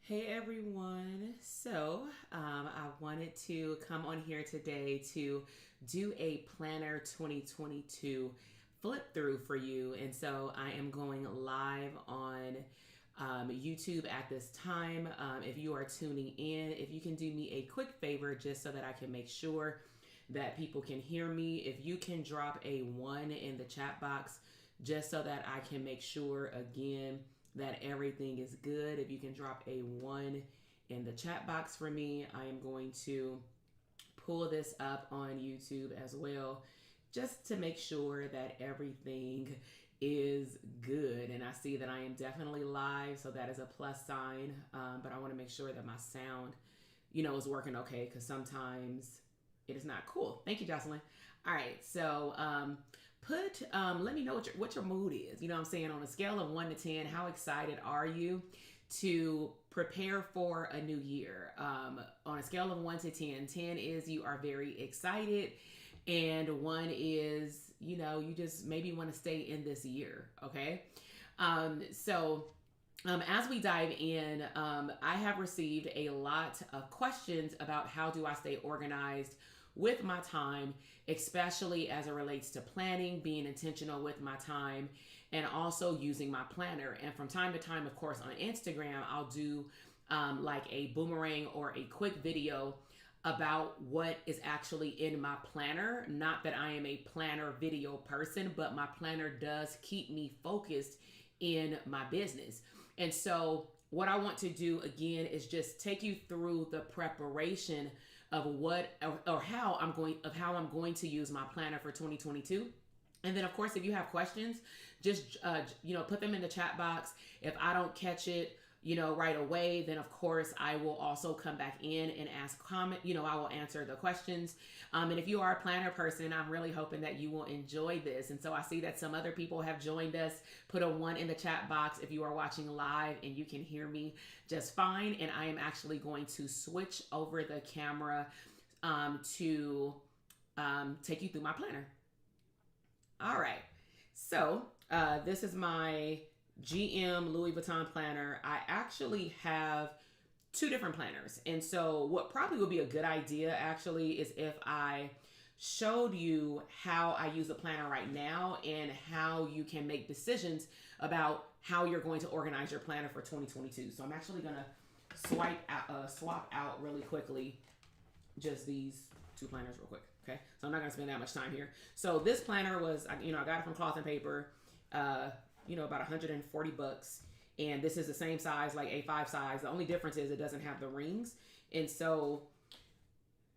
Hey everyone. I wanted to come on here today to do a Planner 2022 flip through for you. And so I am going live on YouTube at this time. If you are tuning in, if you can do me a quick favor just so that I can make sure that people can hear me, if you can drop a 1 in the chat box just so that I can make sure again that everything is good. If you can drop a 1 in the chat box for me, I am going to pull this up on YouTube as well, just to make sure that everything is good. And I see that I am definitely live, so that is a plus sign. But I want to make sure that my sound, is working okay, because sometimes it is not. Cool. Thank you, Jocelyn. All right. So let me know what your mood is. You know what I'm saying? On a scale of 1 to 10, how excited are you to prepare for a new year? On a scale of 1 to 10, 10 is you are very excited, and 1 is, you just maybe want to stay in this year. Okay. As we dive in, I have received a lot of questions about how do I stay organized with my time, especially as it relates to planning, being intentional with my time, and also using my planner. And from time to time, of course, on Instagram, I'll do like a boomerang or a quick video about what is actually in my planner. Not that I am a planner video person, but my planner does keep me focused in my business. And so what I want to do again is just take you through the preparation of how I'm going to use my planner for 2022. And then of course, if you have questions, just put them in the chat box. If I don't catch it, right away, then of course I will also come back in and ask comment. I will answer the questions. And if you are a planner person, I'm really hoping that you will enjoy this. And so I see that some other people have joined us. Put a 1 in the chat box if you are watching live and you can hear me just fine. And I am actually going to switch over the camera to take you through my planner. All right. So this is my GM Louis Vuitton planner. I actually have 2 different planners. And so what probably would be a good idea actually is if I showed you how I use the planner right now and how you can make decisions about how you're going to organize your planner for 2022. So I'm actually going to swap out really quickly just these 2 planners real quick. Okay. So I'm not going to spend that much time here. So this planner was, I got it from Cloth and Paper. About $140. And this is the same size, like A5 size. The only difference is it doesn't have the rings. And so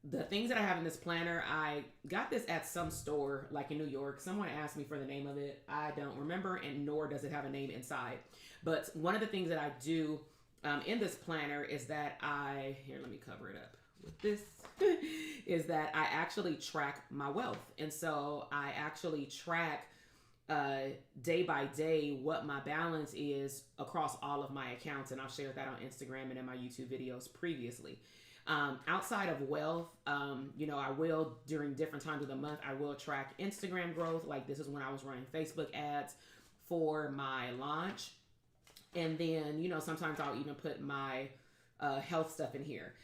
the things that I have in this planner, I got this at some store, like in New York. Someone asked me for the name of it. I don't remember, and nor does it have a name inside. But one of the things that I do in this planner is that let me cover it up with this, is that I actually track my wealth. And so I actually track day by day what my balance is across all of my accounts, and I've shared that on Instagram and in my YouTube videos previously. Outside of wealth, I will, during different times of the month, I will track Instagram growth. Like this is when I was running Facebook ads for my launch. And then, sometimes I'll even put my health stuff in here.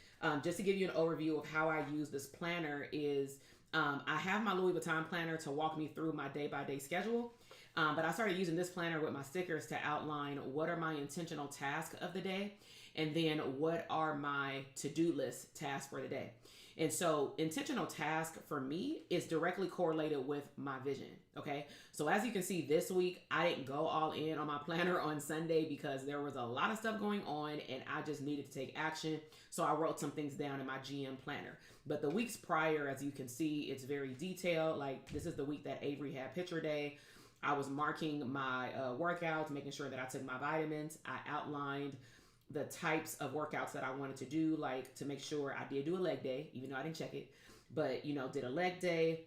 Just to give you an overview of how I use this planner is I have my Louis Vuitton planner to walk me through my day-by-day schedule. But I started using this planner with my stickers to outline what are my intentional tasks of the day, and then what are my to-do list tasks for the day. And so intentional task for me is directly correlated with my vision. Okay. So as you can see this week, I didn't go all in on my planner on Sunday because there was a lot of stuff going on and I just needed to take action. So I wrote some things down in my GM planner. But the weeks prior, as you can see, it's very detailed. Like this is the week that Avery had picture day. I was marking my workouts, making sure that I took my vitamins. I outlined the types of workouts that I wanted to do, like to make sure I did do a leg day, even though I didn't check it, but did a leg day,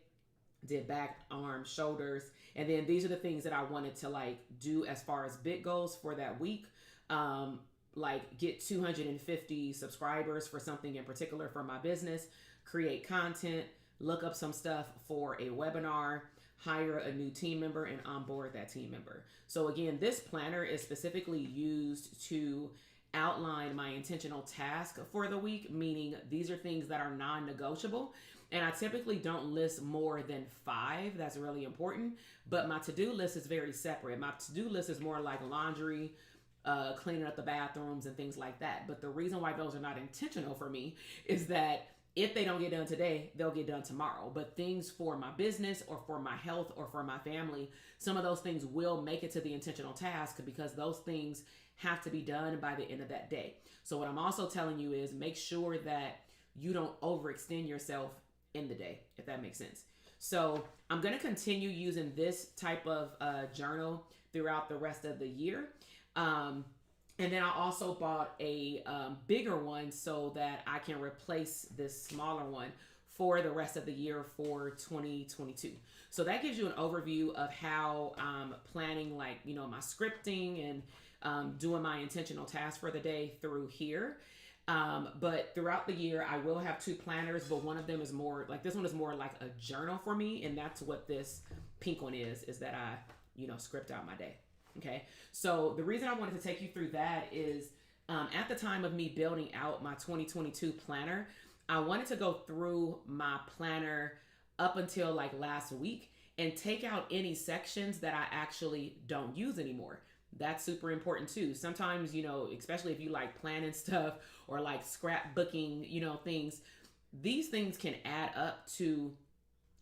did back, arms, shoulders. And then these are the things that I wanted to do as far as big goals for that week. Like get 250 subscribers for something in particular for my business, create content, look up some stuff for a webinar, hire a new team member, and onboard that team member. So again, this planner is specifically used to outline my intentional task for the week, meaning these are things that are non-negotiable. And I typically don't list more than 5. That's really important. But my to-do list is very separate. My to-do list is more like laundry, cleaning up the bathrooms and things like that. But the reason why those are not intentional for me is that if they don't get done today, they'll get done tomorrow. But things for my business or for my health or for my family, some of those things will make it to the intentional task because those things have to be done by the end of that day. So what I'm also telling you is make sure that you don't overextend yourself in the day, if that makes sense. So I'm going to continue using this type of journal throughout the rest of the year. And then I also bought a bigger one so that I can replace this smaller one for the rest of the year for 2022. So that gives you an overview of how I'm planning, like, my scripting and doing my intentional tasks for the day through here. But throughout the year, I will have 2 planners, but one of them is more like, this one is more like a journal for me. And that's what this pink one is that I, script out my day. Okay. So the reason I wanted to take you through that is at the time of me building out my 2022 planner, I wanted to go through my planner up until like last week and take out any sections that I actually don't use anymore. That's super important too. Sometimes, especially if you like planning stuff or like scrapbooking, things, these things can add up to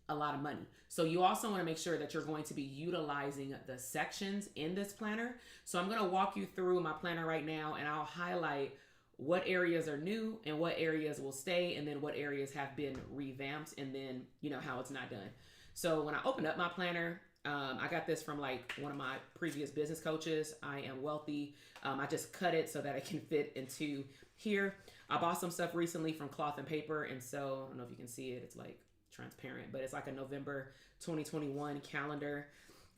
a lot of money. So you also want to make sure that you're going to be utilizing the sections in this planner. So I'm going to walk you through my planner right now and I'll highlight what areas are new and what areas will stay and then what areas have been revamped and then, how it's not done. So when I opened up my planner, I got this from like one of my previous business coaches. I Am Wealthy. I just cut it so that it can fit into here. I bought some stuff recently from Cloth and Paper. And so I don't know if you can see it. It's like transparent, but it's like a November 2021 calendar.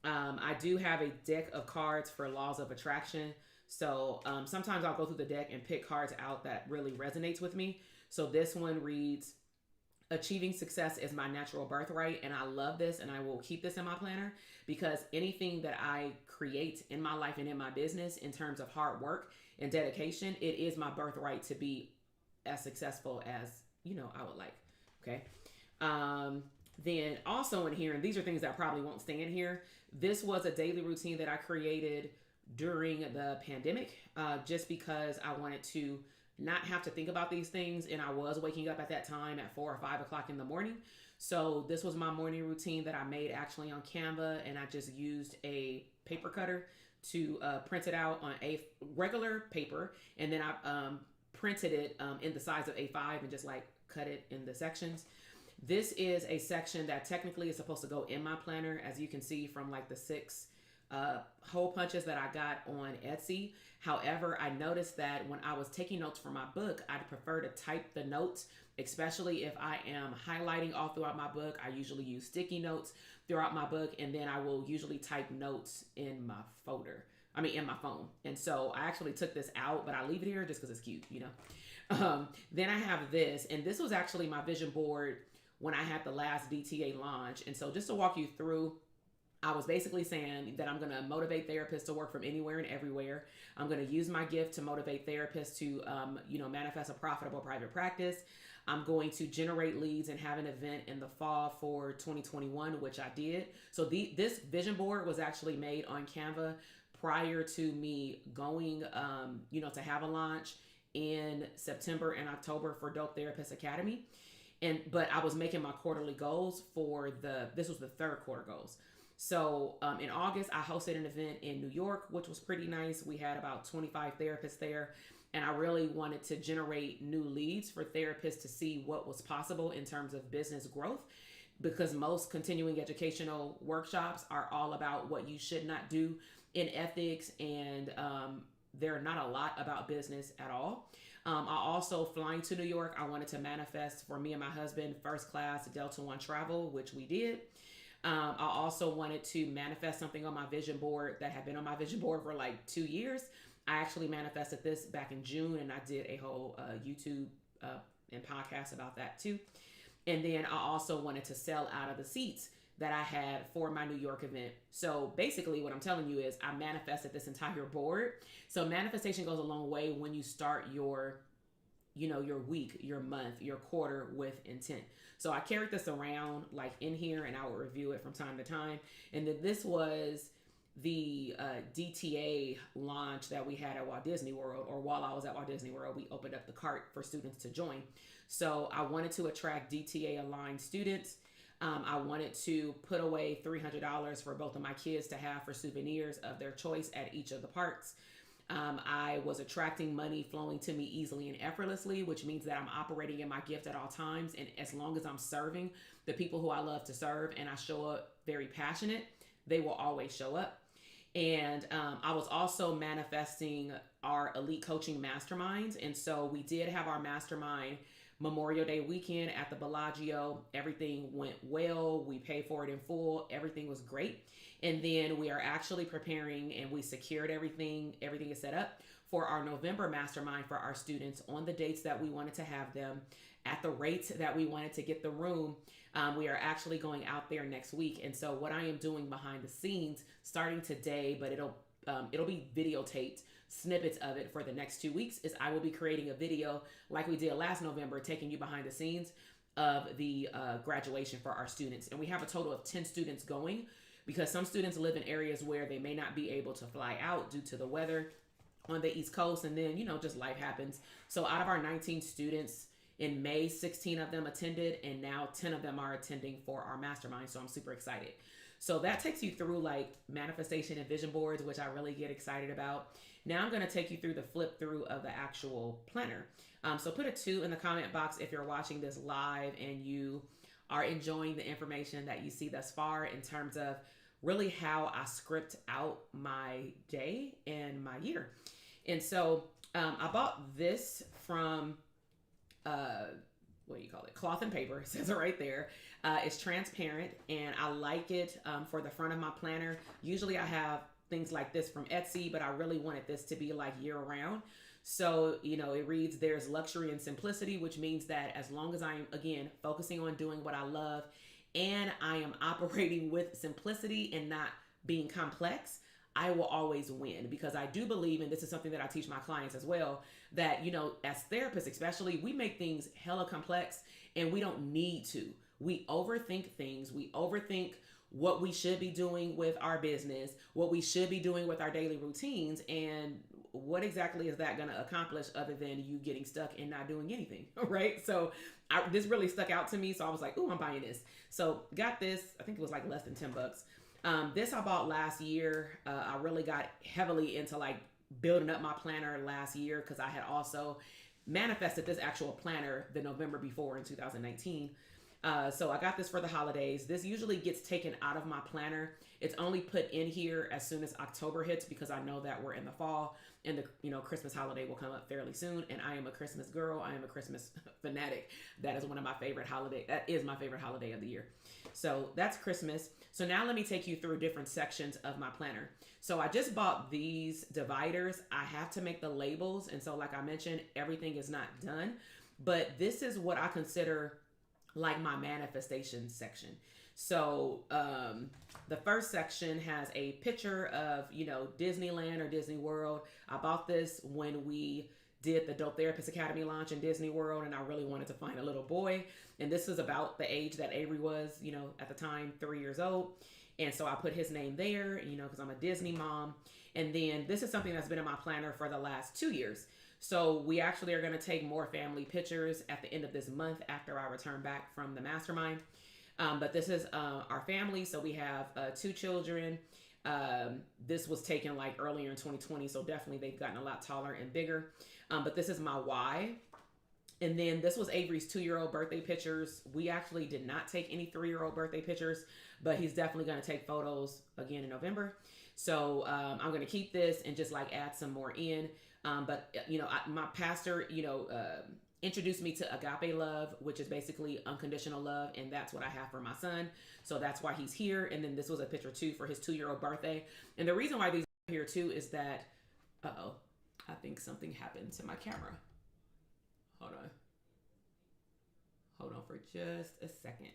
I do have a deck of cards for laws of attraction. So sometimes I'll go through the deck and pick cards out that really resonates with me. So this one reads, achieving success is my natural birthright. And I love this and I will keep this in my planner because anything that I create in my life and in my business in terms of hard work and dedication, it is my birthright to be as successful as, I would like. Okay. Then also in here, and these are things that probably won't stay in here. This was a daily routine that I created during the pandemic, just because I wanted to not have to think about these things. And I was waking up at that time at 4 or 5 o'clock in the morning. So this was my morning routine that I made actually on Canva. And I just used a paper cutter to print it out on a regular paper. And then I printed it in the size of A5 and just like cut it in the sections. This is a section that technically is supposed to go in my planner, as you can see from like the 6 hole punches that I got on Etsy. However, I noticed that when I was taking notes for my book, I'd prefer to type the notes, especially if I am highlighting all throughout my book. I usually use sticky notes throughout my book, and then I will usually type notes in my in my phone. And so I actually took this out, but I leave it here just because it's cute, Then I have this, and this was actually my vision board when I had the last DTA launch. And so just to walk you through, I was basically saying that I'm going to motivate therapists to work from anywhere and everywhere. I'm going to use my gift to motivate therapists to, manifest a profitable private practice. I'm going to generate leads and have an event in the fall for 2021, which I did. So this vision board was actually made on Canva prior to me going, to have a launch in September and October for Dope Therapist Academy. But I was making my quarterly goals this was the 3rd quarter goals. So in August, I hosted an event in New York, which was pretty nice. We had about 25 therapists there. And I really wanted to generate new leads for therapists to see what was possible in terms of business growth, because most continuing educational workshops are all about what you should not do in ethics. And they're not a lot about business at all. I also, flying to New York, I wanted to manifest for me and my husband first class Delta One travel, which we did. I also wanted to manifest something on my vision board that had been on my vision board for like 2 years. I actually manifested this back in June, and I did a whole YouTube and podcast about that too. And then I also wanted to sell out of the seats that I had for my New York event. So basically what I'm telling you is I manifested this entire board. So manifestation goes a long way when you start your, your week, your month, your quarter with intent. So I carried this around like in here, and I will review it from time to time. And then this was the DTA launch that we had at Walt Disney World, or while I was at Walt Disney World, we opened up the cart for students to join. So I wanted to attract DTA aligned students. I wanted to put away $300 for both of my kids to have for souvenirs of their choice at each of the parks. I was attracting money flowing to me easily and effortlessly, which means that I'm operating in my gift at all times. And as long as I'm serving the people who I love to serve and I show up very passionate, they will always show up. And I was also manifesting our elite coaching masterminds. And so we did have our mastermind Memorial Day weekend at the Bellagio. Everything went well. We paid for it in full. Everything was great. And then we are actually preparing, and we secured everything. Everything is set up for our November mastermind for our students on the dates that we wanted to have them, at the rates that we wanted to get the room. We are actually going out there next week. And so what I am doing behind the scenes, starting today, but it'll be videotaped, snippets of it for the next 2 weeks, is I will be creating a video like we did last November, taking you behind the scenes of the graduation for our students. And we have a total of 10 students going, because some students live in areas where they may not be able to fly out due to the weather on the East Coast. And then, just life happens. So out of our 19 students in May, 16 of them attended, and now 10 of them are attending for our mastermind. So I'm super excited. So that takes you through like manifestation and vision boards, which I really get excited about. Now I'm going to take you through the flip through of the actual planner. So put a 2 in the comment box if you're watching this live and you are enjoying the information that you see thus far in terms of really how I script out my day and my year. And so I bought this from what do you call it? Cloth and paper. It says it right there. It's transparent, and I like it for the front of my planner. Usually I have things like this from Etsy, but I really wanted this to be like year round. So, it reads, "There's luxury and simplicity," which means that as long as I'm, again, focusing on doing what I love, and I am operating with simplicity and not being complex, I will always win. Because I do believe, and this is something that I teach my clients as well, that, as therapists especially, we make things hella complex, and we don't need to. We overthink things. We overthink what we should be doing with our business, what we should be doing with our daily routines, and what exactly is that going to accomplish other than you getting stuck and not doing anything, right? So this really stuck out to me. So I was like, ooh, I'm buying this. So got this. I think it was like less than $10. This I bought last year. I really got heavily into like building up my planner last year, because I had also manifested this actual planner the November before in 2019. So I got this for the holidays. This usually gets taken out of my planner. It's only put in here as soon as October hits, because I know that we're in the fall and the Christmas holiday will come up fairly soon. And I am a Christmas girl. I am a Christmas fanatic. That is one of my favorite holiday. That is my favorite holiday of the year. So that's Christmas. So now let me take you through different sections of my planner. So I just bought these dividers. I have to make the labels. And so like I mentioned, everything is not done, but this is what I consider like my manifestation section. So the first section has a picture of, Disneyland or Disney World. I bought this when we did the Dope Therapist Academy launch in Disney World, and I really wanted to find a little boy. And this was about the age that Avery was, at the time, 3 years old. And so I put his name there, because I'm a Disney mom. And then this is something that's been in my planner for the last 2 years. So we actually are going to take more family pictures at the end of this month after I return back from the mastermind. But this is our family. So we have 2 children. This was taken like earlier in 2020. So definitely they've gotten a lot taller and bigger. But this is my why. And then this was Avery's 2-year-old birthday pictures. We actually did not take any 3-year-old birthday pictures, but he's definitely going to take photos again in November. So I'm going to keep this and just like add some more in. But my pastor, introduced me to agape love, which is basically unconditional love. And that's what I have for my son. So that's why he's here. And then this was a picture too for his 2-year-old birthday. And the reason why these are here too is that, I think something happened to my camera. Hold on for just a second.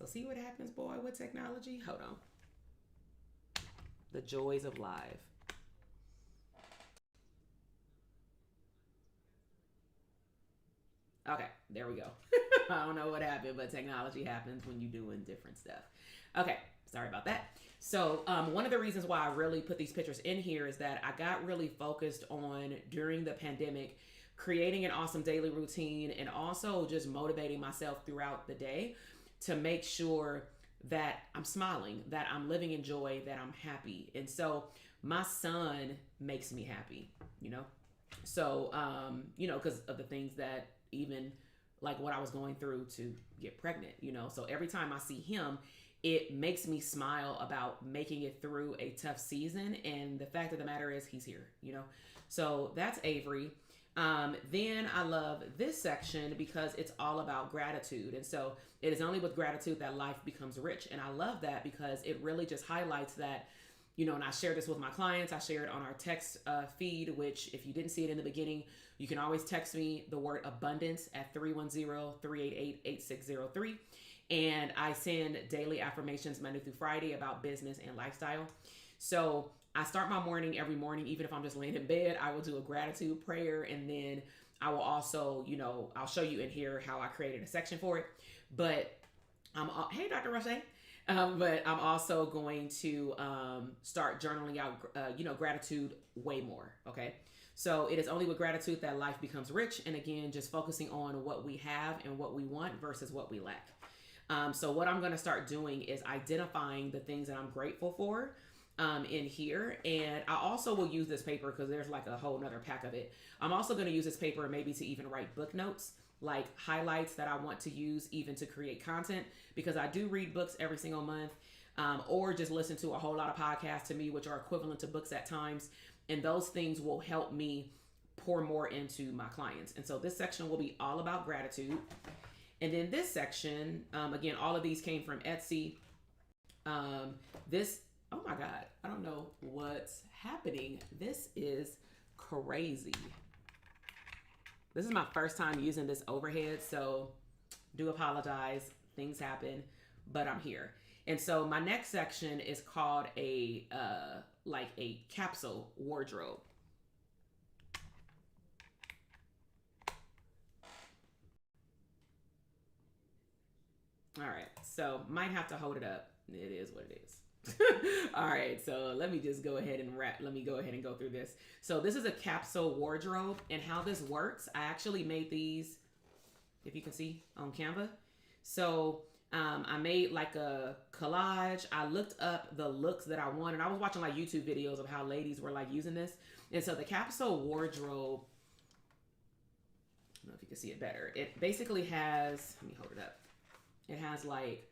So see what happens, boy, with technology? Hold on. The joys of live. Okay, there we go. I don't know what happened, but technology happens when you're doing different stuff. Okay, sorry about that. So, one of the reasons why I really put these pictures in here is that I got really focused on during the pandemic creating an awesome daily routine and also just motivating myself throughout the day to make sure that I'm smiling, that I'm living in joy, that I'm happy. And so, my son makes me happy, you know? So, because of the things that even like what I was going through to get pregnant, So every time I see him, it makes me smile about making it through a tough season. And the fact of the matter is, he's here. So that's Avery. Then I love this section because it's all about gratitude. And so it is only with gratitude that life becomes rich. And I love that because it really just highlights that. And I share this with my clients. I share it on our text feed, which if you didn't see it in the beginning, you can always text me the word abundance at 310-388-8603. And I send daily affirmations Monday through Friday about business and lifestyle. So I start my morning every morning, even if I'm just laying in bed, I will do a gratitude prayer. And then I will also, I'll show you in here how I created a section for it. But hey, Dr. Roche. But I'm also going to start journaling out, gratitude way more. Okay. So it is only with gratitude that life becomes rich. And again, just focusing on what we have and what we want versus what we lack. So what I'm going to start doing is identifying the things that I'm grateful for in here. And I also will use this paper because there's like a whole nother pack of it. I'm also going to use this paper maybe to even write book notes, like highlights that I want to use even to create content, because I do read books every single month, or just listen to a whole lot of podcasts to me, which are equivalent to books at times. And those things will help me pour more into my clients. And so this section will be all about gratitude. And then this section, again, all of these came from Etsy. Oh my God, I don't know what's happening. This is crazy. This is my first time using this overhead, so do apologize. Things happen, but I'm here. And so my next section is called a capsule wardrobe. All right, so might have to hold it up. It is what it is. All right, so let me just go ahead and let me go ahead and go through this. So this is a capsule wardrobe, and how this works, I actually made these, if you can see, on Canva. So I made like a collage. I looked up the looks that I wanted. I was watching like YouTube videos of how ladies were like using this. And so the capsule wardrobe, I don't know if you can see it better. It basically has, let me hold it up. It has like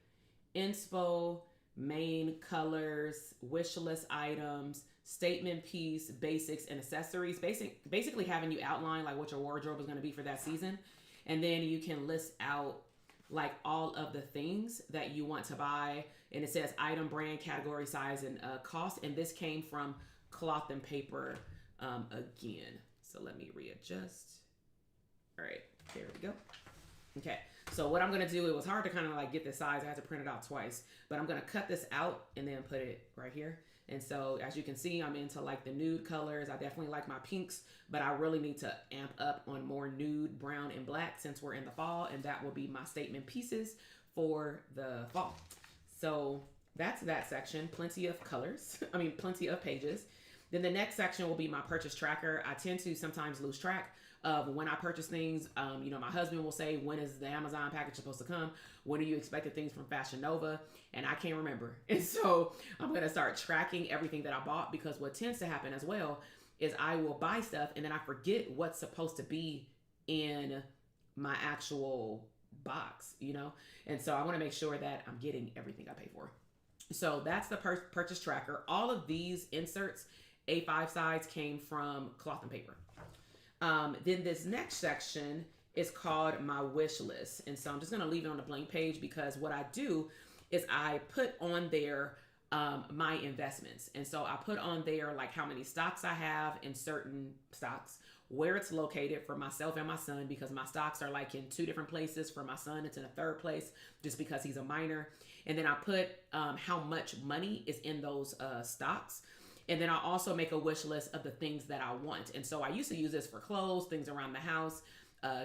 inspo, main colors, wish list items, statement piece, basics, and accessories. Basically having you outline like what your wardrobe is going to be for that season. And then you can list out like all of the things that you want to buy. And it says item, brand, category, size, and cost. And this came from Cloth and Paper again. So let me readjust. All right, there we go. Okay, so what I'm gonna do, it was hard to kind of like get the size. I had to print it out twice, but I'm gonna cut this out and then put it right here. And so as you can see, I'm into like the nude colors. I definitely like my pinks, but I really need to amp up on more nude, brown, and black since we're in the fall, and that will be my statement pieces for the fall. So that's that section, plenty of colors, plenty of pages. Then the next section will be my purchase tracker. I tend to sometimes lose track of when I purchase things. My husband will say, when is the Amazon package supposed to come? When are you expecting things from Fashion Nova? And I can't remember. And so I'm going to start tracking everything that I bought, because what tends to happen as well is I will buy stuff and then I forget what's supposed to be in my actual box, And so I want to make sure that I'm getting everything I pay for. So that's the purchase tracker. All of these inserts, A5 size, came from Cloth and Paper. Then this next section is called my wish list. And so I'm just going to leave it on the blank page, because what I do is I put on there my investments. And so I put on there like how many stocks I have in certain stocks, where it's located for myself and my son, because my stocks are like in two different places. For my son, it's in a third place just because he's a minor. And then I put how much money is in those stocks. And then I also make a wish list of the things that I want. And so I used to use this for clothes, things around the house,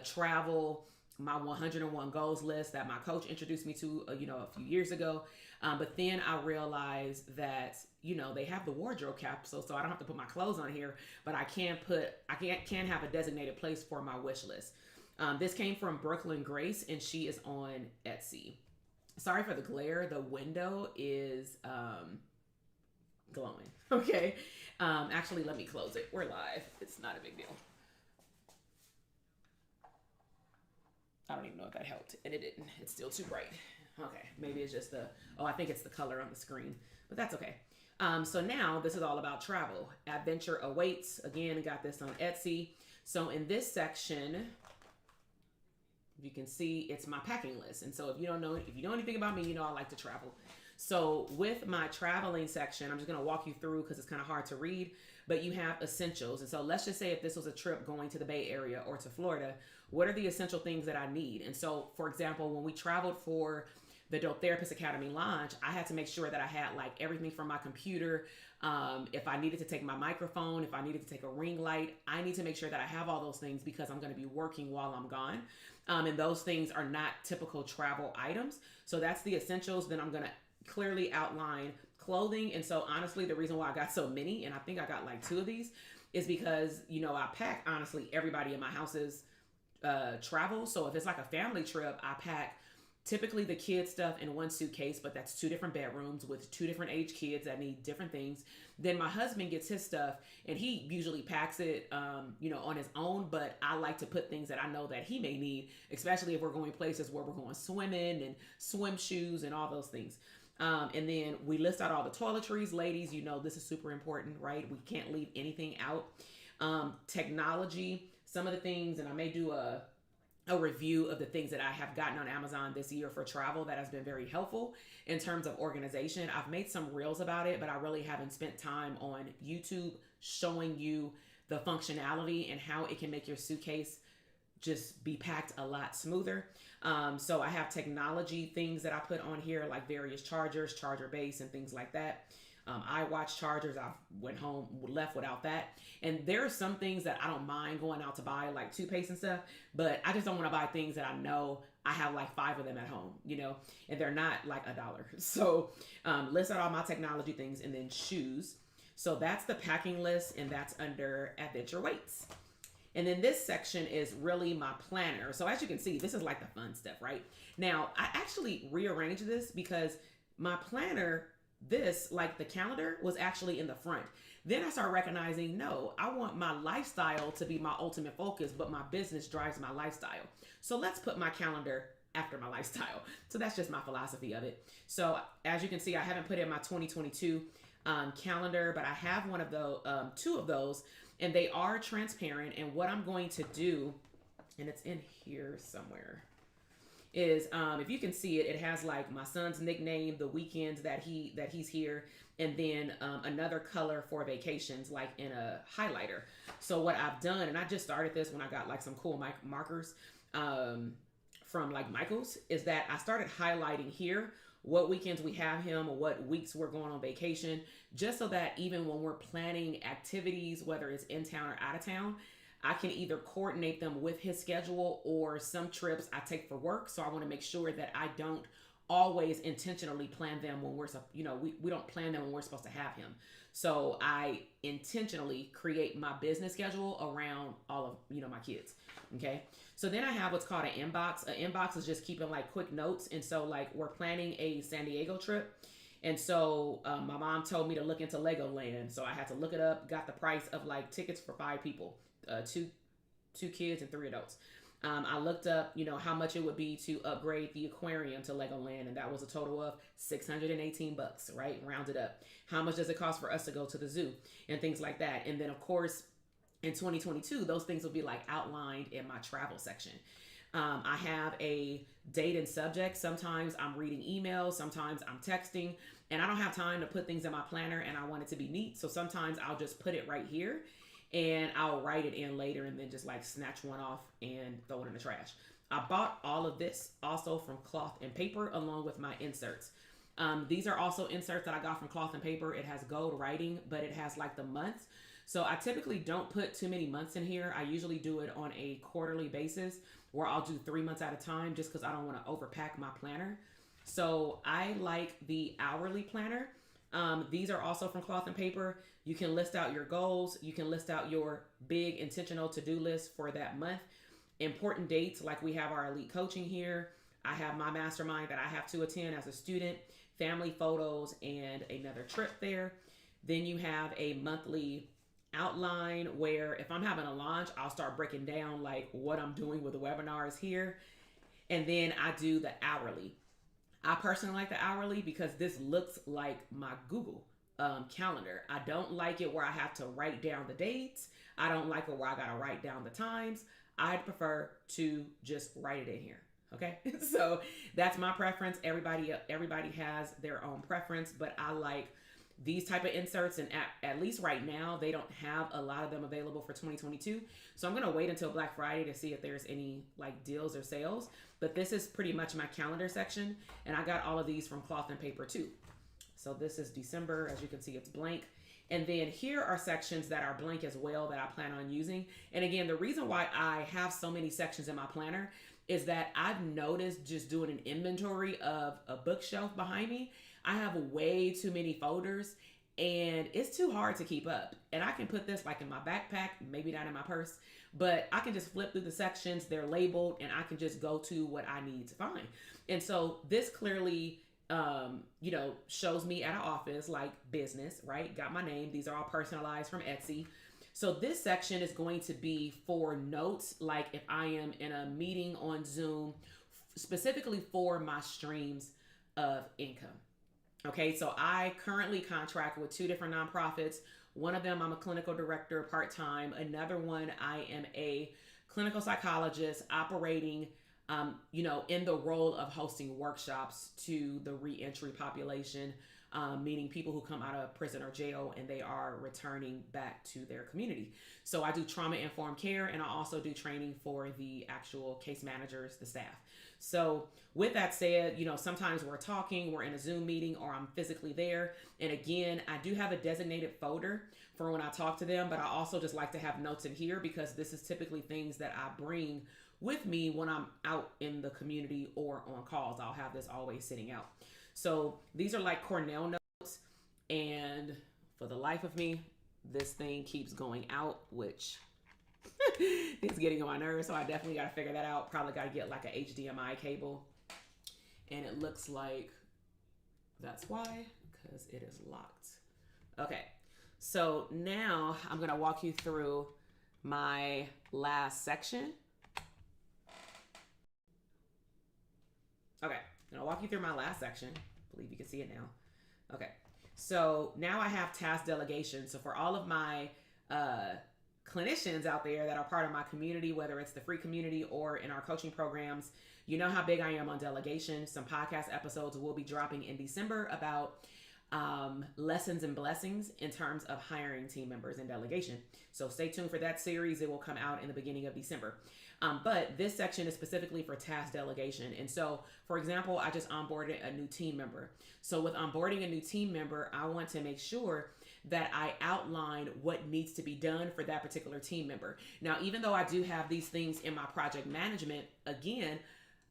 travel, my 101 goals list that my coach introduced me to, a few years ago. But then I realized that, they have the wardrobe capsule, so I don't have to put my clothes on here, but I can have a designated place for my wish list. This came from Brooklyn Grace, and she is on Etsy. Sorry for the glare. The window is glowing. Okay. Actually, let me close it. We're live. It's not a big deal. I don't even know if that helped, and it didn't. It's still too bright. Okay, maybe it's just I think it's the color on the screen, but that's okay. So now this is all about travel. Adventure awaits. Again, I got this on Etsy. So in this section, you can see it's my packing list. And so if you know anything about me, I like to travel. So with my traveling section, I'm just going to walk you through because it's kind of hard to read, but you have essentials. And so let's just say if this was a trip going to the Bay Area or to Florida, what are the essential things that I need? And so, for example, when we traveled for the Dope Therapist Academy launch, I had to make sure that I had like everything from my computer. If I needed to take my microphone, if I needed to take a ring light, I need to make sure that I have all those things because I'm going to be working while I'm gone. And those things are not typical travel items. So that's the essentials. Then I'm going to clearly outline clothing. And so honestly, the reason why I got so many, and I think I got like 2 of these, is because, I pack honestly everybody in my house's travel. So if it's like a family trip, I pack typically the kids stuff in one suitcase, but that's 2 different bedrooms with 2 different age kids that need different things. Then my husband gets his stuff and he usually packs it, on his own, but I like to put things that I know that he may need, especially if we're going places where we're going swimming and swim shoes and all those things. And then we list out all the toiletries. Ladies, this is super important, right? We can't leave anything out. Technology, some of the things, and I may do a review of the things that I have gotten on Amazon this year for travel that has been very helpful in terms of organization. I've made some reels about it, but I really haven't spent time on YouTube showing you the functionality and how it can make your suitcase just be packed a lot smoother. So I have technology things that I put on here, like various chargers, charger base, and things like that. iWatch chargers, I went home, left without that. And there are some things that I don't mind going out to buy, like toothpaste and stuff, but I just don't want to buy things that I know I have like 5 of them at home, and they're not like $1. So list out all my technology things, and then shoes. So that's the packing list, and that's under Adventure Weights. And then this section is really my planner. So as you can see, this is like the fun stuff, right? Now, I actually rearranged this because my planner, this, like the calendar, was actually in the front. Then I started recognizing, no, I want my lifestyle to be my ultimate focus, but my business drives my lifestyle. So let's put my calendar after my lifestyle. So that's just my philosophy of it. So as you can see, I haven't put in my 2022 calendar, but I have one of those, 2 of those, and they are transparent. And what I'm going to do, and it's in here somewhere, is if you can see it, it has like my son's nickname, the weekends that he's here, and then another color for vacations, like in a highlighter. So what I've done, and I just started this when I got like some cool markers from like Michael's, is that I started highlighting here what weekends we have him or what weeks we're going on vacation, just so that even when we're planning activities, whether it's in town or out of town, I can either coordinate them with his schedule, or some trips I take for work. So I want to make sure that I don't always intentionally plan them when we don't plan them when we're supposed to have him. So I intentionally create my business schedule around all of, my kids. Okay. So then I have what's called an inbox. An inbox is just keeping like quick notes. And so like we're planning a San Diego trip. And so my mom told me to look into Legoland. So I had to look it up, got the price of like tickets for 5 people. 2 kids and 3 adults. I looked up, how much it would be to upgrade the aquarium to Legoland, and that was a total of $618, right? Rounded up. How much does it cost for us to go to the zoo and things like that? And then of course, in 2022, those things will be like outlined in my travel section. I have a date and subject. Sometimes I'm reading emails, sometimes I'm texting, and I don't have time to put things in my planner, and I want it to be neat. So sometimes I'll just put it right here. and I'll write it in later and then just like snatch one off and throw it in the trash. I bought all of this also from Cloth and Paper along with my inserts. These are also inserts that I got from Cloth and Paper. It has gold writing, but it has like the months. So I typically don't put too many months in here. I usually do it on a quarterly basis where I'll do 3 months at a time just because I don't want to overpack my planner. So I like the hourly planner. These are also from Cloth and Paper. You can list out your goals. You can list out your big intentional to-do list for that month. Important dates, like we have our elite coaching here. I have my mastermind that I have to attend as a student, family photos, and another trip there. Then you have a monthly outline where if I'm having a launch, I'll start breaking down like what I'm doing with the webinars here. And then I do the hourly. I personally like the hourly because this looks like my Google calendar. I don't like it where I have to write down the dates. I don't like it where I got to write down the times. I'd prefer to just write it in here. Okay. So that's my preference. Everybody has their own preference, but I like these type of inserts, and at least right now they don't have a lot of them available for 2022. So I'm going to wait until Black Friday to see if there's any like deals or sales, but this is pretty much my calendar section, and I got all of these from Cloth and Paper too. So this is December. As you can see, it's blank. And then here are sections that are blank as well that I plan on using. And again, the reason why I have so many sections in my planner is that I've noticed just doing an inventory of a bookshelf behind me, I have way too many folders and it's too hard to keep up. And I can put this like in my backpack, maybe not in my purse, but I can just flip through the sections, they're labeled, and I can just go to what I need to find. And so this clearly shows me at an office like business, right? Got my name. These are all personalized from Etsy. So this section is going to be for notes, like if I am in a meeting on Zoom, specifically for my streams of income. Okay, so I currently contract with 2 different nonprofits. One of them, I'm a clinical director part-time. Another one, I am a clinical psychologist operating in the role of hosting workshops to the reentry population, meaning people who come out of prison or jail and they are returning back to their community. So I do trauma-informed care, and I also do training for the actual case managers, the staff. So with that said, sometimes we're talking, we're in a Zoom meeting, or I'm physically there. And again, I do have a designated folder for when I talk to them, but I also just like to have notes in here because this is typically things that I bring with me when I'm out in the community or on calls. I'll have this always sitting out. So these are like Cornell notes, and for the life of me, this thing keeps going out, which it's getting on my nerves. So I definitely got to figure that out. Probably got to get like a HDMI cable, and it looks like that's why, because it is locked. Okay. So now I'm going to walk you through my last section. Okay, I'm gonna walk you through my last section. I believe you can see it now. Okay, so now I have task delegation. So for all of my clinicians out there that are part of my community, whether it's the free community or in our coaching programs, you know how big I am on delegation. Some podcast episodes will be dropping in December about lessons and blessings in terms of hiring team members and delegation. So stay tuned for that series. It will come out in the beginning of December. But this section is specifically for task delegation. And so, for example, I just onboarded a new team member. So with onboarding a new team member, I want to make sure that I outline what needs to be done for that particular team member. Now, even though I do have these things in my project management, again,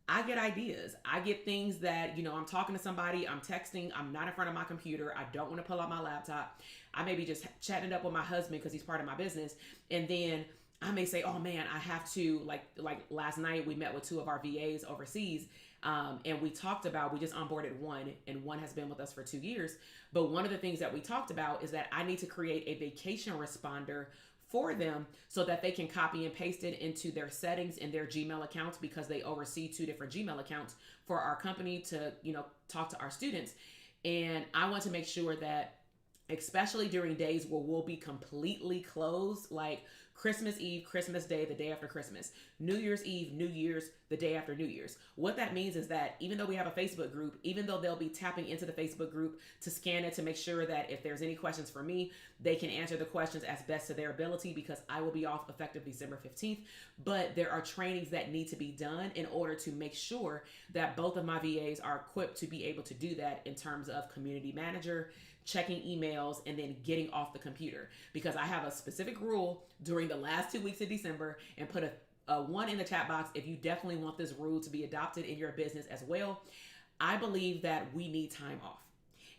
I get ideas. I get things that, I'm talking to somebody, I'm texting, I'm not in front of my computer, I don't want to pull out my laptop. I may be just chatting it up with my husband because he's part of my business. And then I may say, oh man, I have to, like last night we met with 2 of our VAs overseas. And we talked about, we just onboarded one, and one has been with us for 2 years. But one of the things that we talked about is that I need to create a vacation responder for them so that they can copy and paste it into their settings in their Gmail accounts, because they oversee 2 different Gmail accounts for our company to, talk to our students. And I want to make sure that especially during days where we'll be completely closed, like Christmas Eve, Christmas Day, the day after Christmas, New Year's Eve, New Year's, the day after New Year's. What that means is that even though we have a Facebook group, even though they'll be tapping into the Facebook group to scan it to make sure that if there's any questions for me, they can answer the questions as best to their ability, because I will be off effective December 15th. But there are trainings that need to be done in order to make sure that both of my VAs are equipped to be able to do that in terms of community manager, checking emails, and then getting off the computer. Because I have a specific rule during the last 2 weeks of December, and put a one in the chat box if you definitely want this rule to be adopted in your business as well. I believe that we need time off.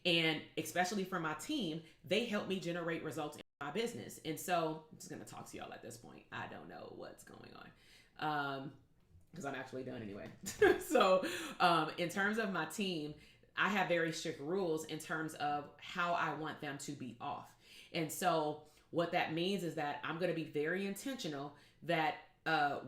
And especially for my team, they help me generate results in my business. And so I'm just going to talk to y'all at this point. I don't know what's going on because I'm actually done anyway. So in terms of my team, I have very strict rules in terms of how I want them to be off. And so what that means is that I'm going to be very intentional that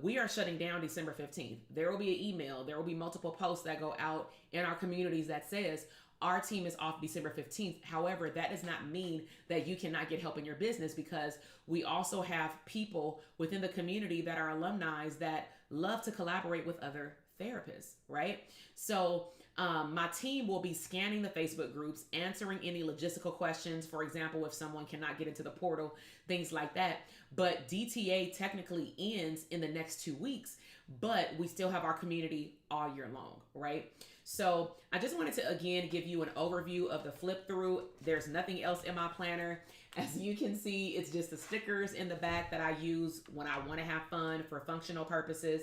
we are shutting down December 15th. There will be an email. There will be multiple posts that go out in our communities that says our team is off December 15th. However, that does not mean that you cannot get help in your business, because we also have people within the community that are alumni that love to collaborate with other therapists, right? So my team will be scanning the Facebook groups, answering any logistical questions. For example, if someone cannot get into the portal, things like that. But DTA technically ends in the next 2 weeks, but we still have our community all year long, right? So I just wanted to, again, give you an overview of the flip through. There's nothing else in my planner. As you can see, it's just the stickers in the back that I use when I want to have fun for functional purposes.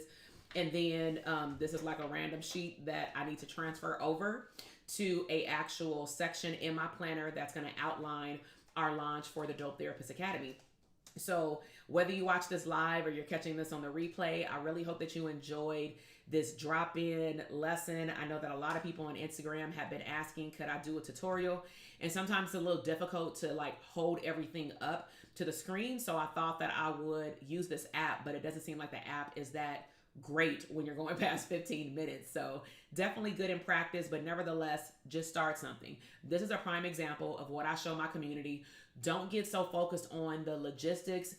And then this is like a random sheet that I need to transfer over to a actual section in my planner that's going to outline our launch for the Dope Therapist Academy. So whether you watch this live or you're catching this on the replay, I really hope that you enjoyed this drop-in lesson. I know that a lot of people on Instagram have been asking, could I do a tutorial? And sometimes it's a little difficult to like hold everything up to the screen. So I thought that I would use this app, but it doesn't seem like the app is that great when you're going past 15 minutes. So definitely good in practice, but nevertheless, just start something. This is a prime example of what I show my community. Don't get so focused on the logistics.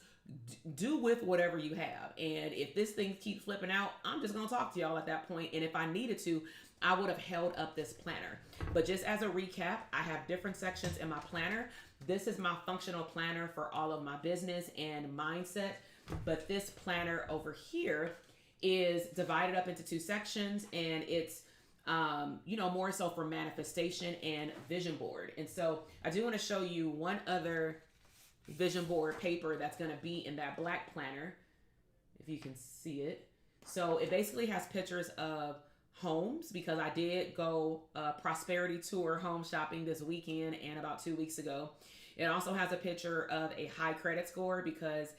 Do with whatever you have. And if this thing keeps flipping out, I'm just going to talk to y'all at that point. And if I needed to, I would have held up this planner. But just as a recap, I have different sections in my planner. This is my functional planner for all of my business and mindset. But this planner over here is divided up into 2 sections, and it's more so for manifestation and vision board. And so I do want to show you one other vision board paper that's going to be in that black planner, if you can see it. So it basically has pictures of homes, because I did go prosperity tour home shopping this weekend and about 2 weeks ago. It also has a picture of a high credit score, because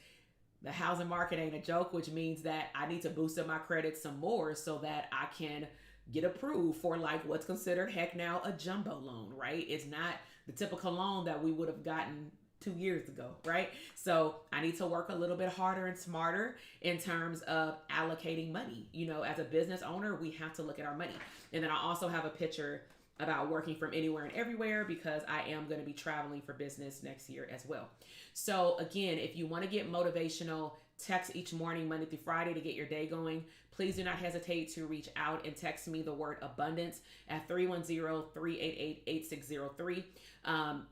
the housing market ain't a joke, which means that I need to boost up my credit some more so that I can get approved for like what's considered heck now a jumbo loan, right? It's not the typical loan that we would have gotten 2 years ago, right? So I need to work a little bit harder and smarter in terms of allocating money. As a business owner, we have to look at our money. And then I also have a picture about working from anywhere and everywhere, because I am going to be traveling for business next year as well. So again, if you want to get motivational texts each morning, Monday through Friday, to get your day going, please do not hesitate to reach out and text me the word abundance at 310-388-8603.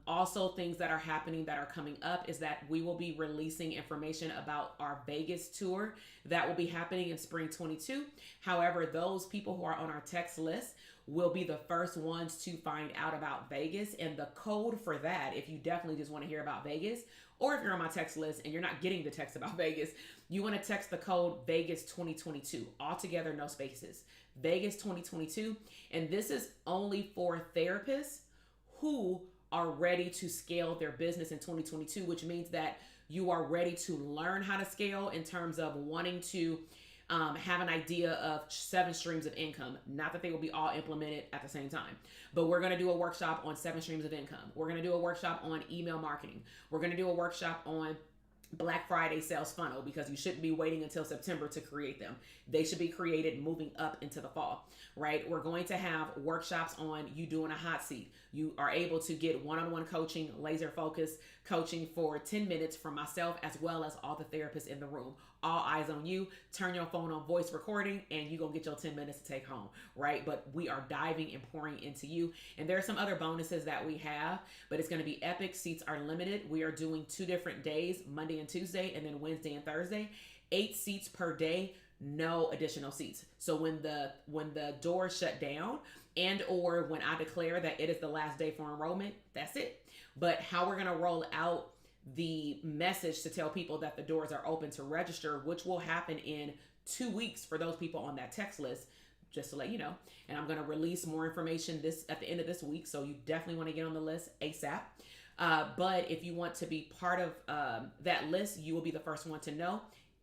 Also, things that are happening that are coming up is that we will be releasing information about our Vegas tour that will be happening in spring 22. However, those people who are on our text list will be the first ones to find out about Vegas. And the code for that, if you definitely just want to hear about Vegas, or if you're on my text list and you're not getting the text about Vegas, you want to text the code Vegas 2022, all together, no spaces, Vegas 2022. And this is only for therapists who are ready to scale their business in 2022, which means that you are ready to learn how to scale in terms of wanting to have an idea of 7 streams of income. Not that they will be all implemented at the same time, but we're going to do a workshop on 7 streams of income. We're going to do a workshop on email marketing. We're going to do a workshop on Black Friday sales funnel, because you shouldn't be waiting until September to create them. They should be created moving up into the fall, right? We're going to have workshops on you doing a hot seat. You are able to get one-on-one coaching, laser focused coaching for 10 minutes from myself, as well as all the therapists in the room. All eyes on you. Turn your phone on voice recording and you're going to get your 10 minutes to take home, right? But we are diving and pouring into you. And there are some other bonuses that we have, but it's going to be epic. Seats are limited. We are doing 2 different days, Monday and Tuesday, and then Wednesday and Thursday. 8 seats per day, no additional seats. So when the doors shut down, and or when I declare that it is the last day for enrollment, that's it. But how we're going to roll out the message to tell people that the doors are open to register, which will happen in 2 weeks for those people on that text list, just to let you know. And I'm going to release more information at the end of this week, so you definitely want to get on the list ASAP. But if you want to be part of that list, you will be the first one to know,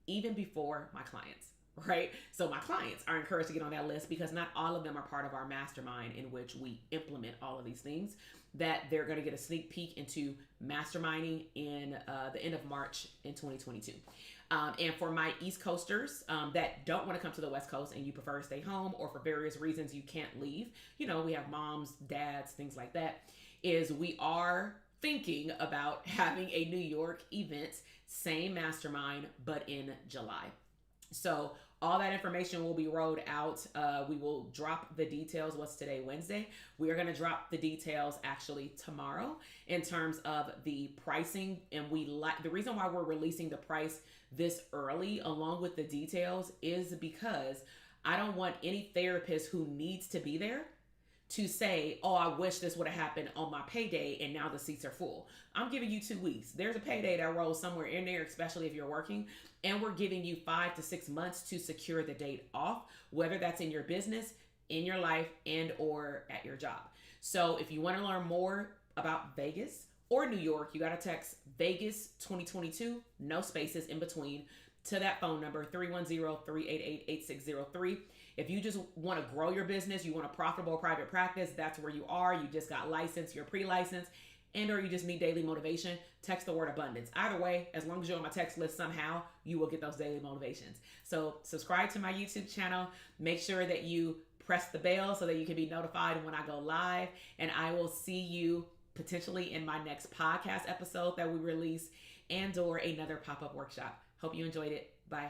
even before my clients, right? So my clients are encouraged to get on that list, because not all of them are part of our mastermind in which we implement all of these things, that they're going to get a sneak peek into masterminding in the end of March in 2022. And for my East Coasters that don't want to come to the West Coast and you prefer to stay home, or for various reasons you can't leave, we have moms, dads, things like that, is we are thinking about having a New York event, same mastermind, but in July. So all that information will be rolled out. We will drop the details. What's today? Wednesday. We are going to drop the details actually tomorrow in terms of the pricing. And the reason why we're releasing the price this early along with the details is because I don't want any therapist who needs to be there to say, oh, I wish this would have happened on my payday and now the seats are full. I'm giving you 2 weeks. There's a payday that rolls somewhere in there, especially if you're working. And we're giving you 5 to 6 months to secure the date off, whether that's in your business, in your life, and or at your job. So if you want to learn more about Vegas or New York, you got to text Vegas 2022, no spaces in between, to that phone number, 310-388-8603. If you just want to grow your business, you want a profitable private practice, that's where you are. You just got licensed, you're pre-licensed, and or you just need daily motivation, text the word abundance. Either way, as long as you're on my text list somehow, you will get those daily motivations. So subscribe to my YouTube channel. Make sure that you press the bell so that you can be notified when I go live. And I will see you potentially in my next podcast episode that we release, and or another pop-up workshop. Hope you enjoyed it. Bye.